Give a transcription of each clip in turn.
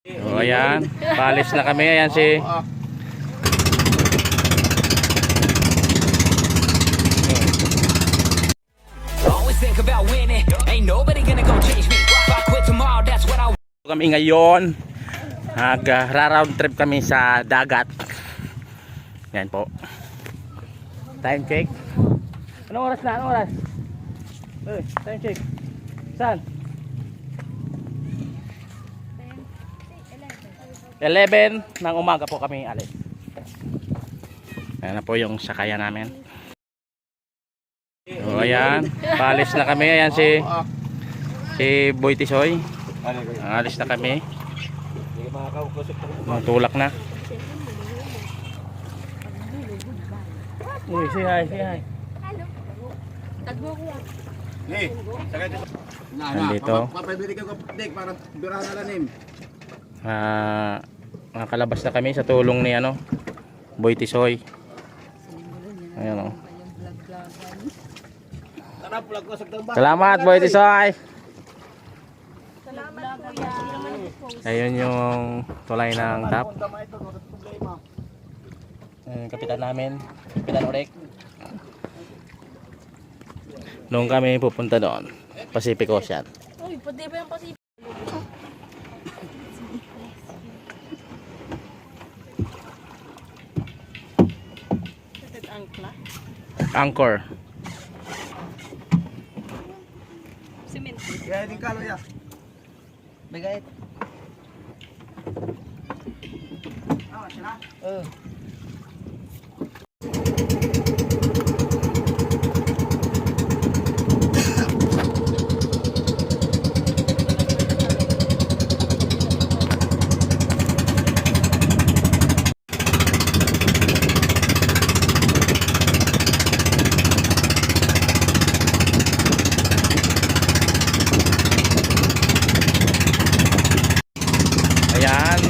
O ayan, palis na kami. Ayan si kami ngayon. Nag-round trip kami sa dagat. Yan po. Time check. Anong oras na? Anong oras? Time check. Saan? 11 ng umaga po kami alis. Ayan na po yung sakayan namin. O ayan, paalis na kami. Ayan si Boy Tisoy. Alis na kami. Matulak na. Uy, say hi, say hi. Nandito. Nakalabas na kami sa tulong ni Boy Tisoy. Ayan o. Salamat Boy Tisoy. Ayun yung tulay ng tap. Kapitan namin, Kapitan Orek. Noong kami pupunta doon, Pacific Ocean. Uy, pwede ba yung Pacific? Anchor. Cement. Ya, din kalo ya. Bigay. sila. Ayan,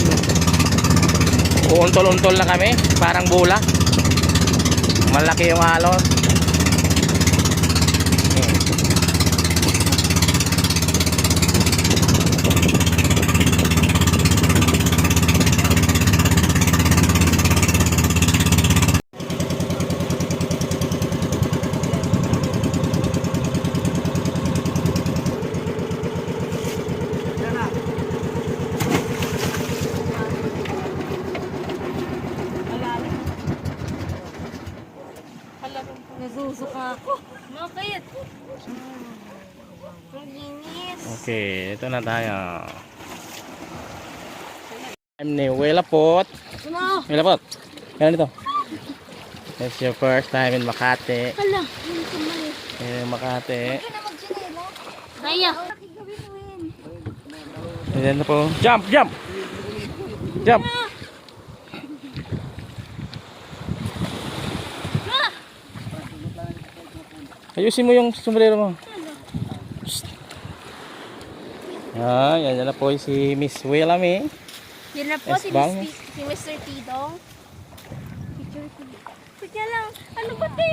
uuntol-untol na kami, parang bula. Malaki yung alon. Nasusuka ako. Bakit? Ang linis. Okay, ito na tayo. I'm ni Welapot. Ano? Welapot. Kailan ito? It's your first time in Makati. Hala, yung tumali. Makati. Kaya. Ayan na po. Jump, jump. Jump. Ayusin mo yung sombrero mo. Psst. Yan na po si Miss Welame. Yan na po si Esbang. Mr. Tidong. Picture lang. Ano ba ito